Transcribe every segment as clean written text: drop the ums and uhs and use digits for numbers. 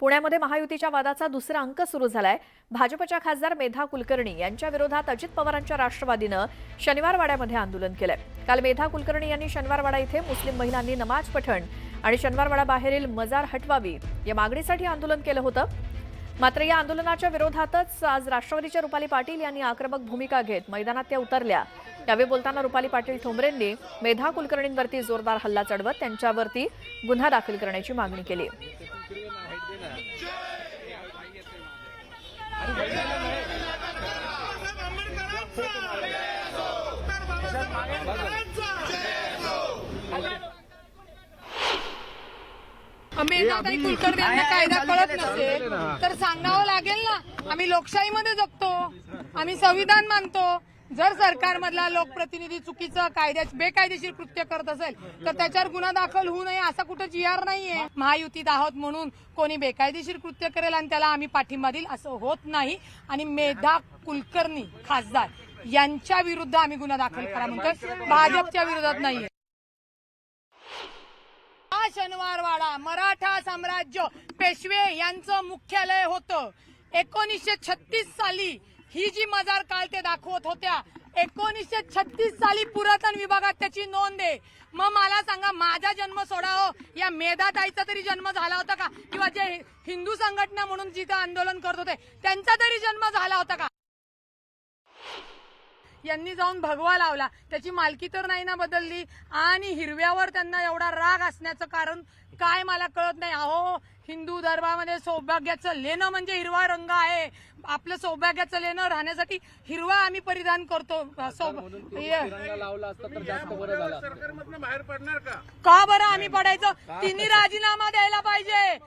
पुण्यामध्ये महायुतीच्या वादाचा दुसरा अंक सुरू झालाय। भाजपच्या खासदार मेधा कुलकर्णी यांच्या विरोधात अजित पवारांच्या राष्ट्रवादीनं शनिवार वाड्यामध्ये आंदोलन केलंय। काल मेधा कुलकर्णी यांनी शनिवार वाडा इथे मुस्लिम महिलांनी नमाज पठण आणि शनिवार वाडा बाहेरील मजार हटवावी या मागणीसाठी आंदोलन केलं होतं। मात्र या आंदोलनाच्या विरोधातच आज राष्ट्रवादीच्या रुपाली पाटील यांनी आक्रमक भूमिका घेत मैदानात त्या उतरल्या। यावेळी बोलताना रुपाली पाटील ठोंबरेंनी मेधा कुलकर्णींवरती जोरदार हल्ला चढवत त्यांच्यावरती गुन्हा दाखल करण्याची मागणी केली। मेधाताई कुलकर्णी यांना कायदा कळत नसेल तर सांगावं लागेल ना। आम्ही लोकशाहीमध्ये जगतो, आम्ही संविधान मानतो। जर सरकारमधला लोकप्रतिनिधी चुकीचं बेकायदेशीर कृत्य करत असेल तर त्याच्यावर गुन्हा दाखल होऊ नये असा कुठं GR नाहीये। महायुतीत आहोत म्हणून कोणी बेकायदेशीर कृत्य करेल आणि त्याला आम्ही पाठिंबा देईल असं होत नाही। आणि मेधा कुलकर्णी खासदार यांच्या विरुद्ध आम्ही गुन्हा दाखल करा म्हणतोय, भाजपच्या विरोधात नाहीये। हा शनिवार वाडा मराठा साम्राज्य पेशवे यांचं मुख्यालय होतं। 1936 साली ही जी मजार काल ते दाखवत होत्या, 1936 साली पुरातन विभागात त्याची नोंद आहे। मग मला सांगा, माझा जन्म सोडावं या मेधाताईचा तरी जन्म झाला होता का? किंवा जे हिंदू संघटना म्हणून जिथं आंदोलन करत होते त्यांचा तरी जन्म झाला होता का? यांनी जाऊन भगवा लावला, त्याची मालकी तर नाही ना बदलली। आणि हिरव्यावर त्यांना एवढा राग असण्याचं कारण काय मला कळत नाही। अहो, हिंदू धर्मामध्ये सौभाग्याचं लेणं म्हणजे हिरवा रंग आहे। आपलं सौभाग्याचं लेणं राहण्यासाठी हिरवा आम्ही परिधान करतो। का बरं आम्ही पडायचं? तिन्ही राजीनामा द्यायला पाहिजे।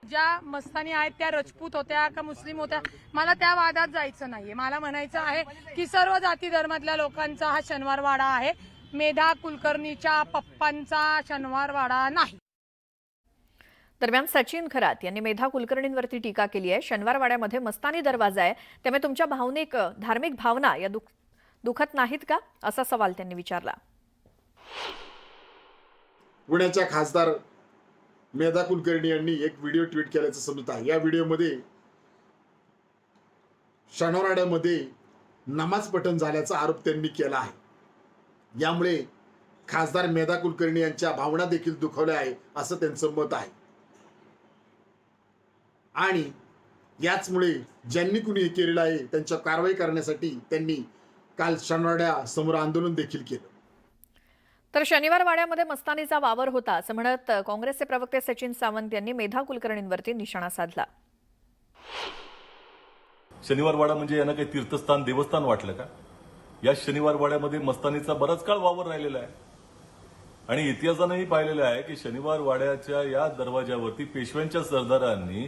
ज्या मस्तानी आहेत त्या राजपूत होत्या का मुस्लिम होत्या, मला त्या वादात जायचं नाहीये। मला म्हणायचं आहे की सर्व जाती धर्मातल्या लोकांचा हा शनिवार वाडा आहे, मेधा कुलकर्णीच्या पप्पांचा शनिवार वाडा नाही। दरम्यान सचिन खरात यांनी मेधा कुलकर्णींवरती टीका केली आहे। शनिवार वाड्यामध्ये मस्तानी दरवाजा आहे, त्यामुळे तुमच्या धार्मिक भावना या दुखत नाहीत का, असा सवाल त्यांनी विचारला। पुण्याच्या खासदार मेधा कुलकर्णी यांनी एक व्हिडिओ ट्विट केल्याचं समजत आहे। या व्हिडिओमध्ये शनिवारवाड्यामध्ये नमाज पठण झाल्याचा आरोप त्यांनी केला आहे। यामुळे खासदार मेधा कुलकर्णी यांच्या भावना देखील दुखावल्या आहे असं त्यांचं मत आहे। आणि याचमुळे ज्यांनी कुणी केलेलं आहे त्यांच्या कारवाई करण्यासाठी त्यांनी काल शनिवारवाड्या समोर आंदोलन देखील केलं। तर शनिवार वाड्यामध्ये मस्तानीचा वावर होता असं म्हणत काँग्रेसचे प्रवक्ते सचिन सावंत यांनी मेधा कुलकर्णींवरती निशाणा साधला। शनिवार वाडा म्हणजे यांना काही तीर्थस्थान देवस्थान वाटलं का? या शनिवार वाड्यामध्ये मस्तानीचा बराच काळ वावर राहिलेला आहे आणि इतिहासानंही पाहिलेलं आहे की शनिवार वाड्याच्या या दरवाजावरती पेशव्यांच्या सरदारांनी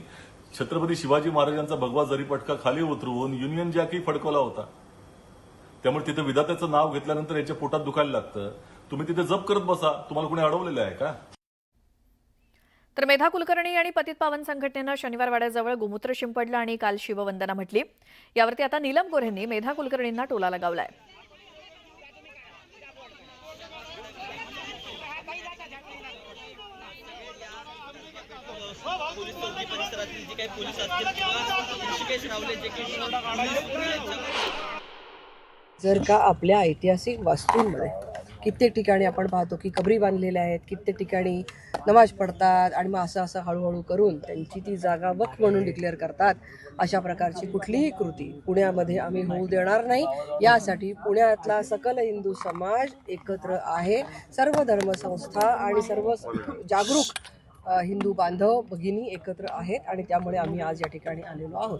छत्रपती शिवाजी महाराजांचा भगवा जरीपटका खाली उतरवून युनियन जॅकही फडकवला होता। त्यामुळे तिथे विधात्याचं नाव घेतल्यानंतर याच्या पोटात दुखायला लागतं। तुम्ही तिथे जप करत बसा, तुम्हाला कोणी अडवलेलं आहे का? तर मेधा कुलकर्णी आणि पतित पावन संघटनेनं शनिवार वाड्याजवळ गोमूत्र शिंपडलं आणि काल शिववंदना म्हटली। यावरती आता नीलम गोऱ्हेंनी मेधा कुलकर्णींना टोला लगावलाय। जर का आपल्या ऐतिहासिक वास्तूंमध्ये कित्येक ठिकाणी आपण पाहतो की कबरी बांधलेल्या आहेत, कित्येक ठिकाणी नमाज पडतात आणि मग असं हळूहळू करून त्यांची ती जागा वक्फ म्हणून डिक्लेअर करतात। अशा प्रकारची कुठलीही कृती पुण्यामध्ये आम्ही होऊ देणार नाही। यासाठी पुण्यातला सकल हिंदू समाज एकत्र आहे। सर्व धर्मसंस्था आणि सर्व जागरूक हिंदू बांधव भगिनी एकत्र आहेत आणि त्यामुळे आम्ही आज या ठिकाणी आलेलो आहोत।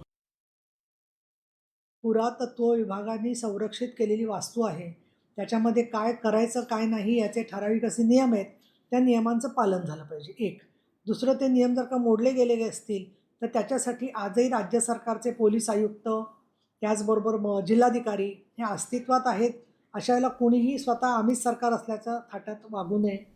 पुरातत्व विभागाने संरक्षित केलेली वास्तू आहे, त्याच्यामध्ये काय करायचं काय नाही याचे ठराविक असे नियम आहेत। त्या नियमांचं पालन झालं पाहिजे। एक दुसरं, ते नियम जर का मोडले गेलेले असतील तर त्याच्यासाठी आजही राज्य सरकारचे पोलीस आयुक्त त्याचबरोबर जिल्हाधिकारी हे अस्तित्वात आहेत। अशा वेळेला कोणीही स्वतः आम्हीच सरकार असल्याचं थाटात वागू नये।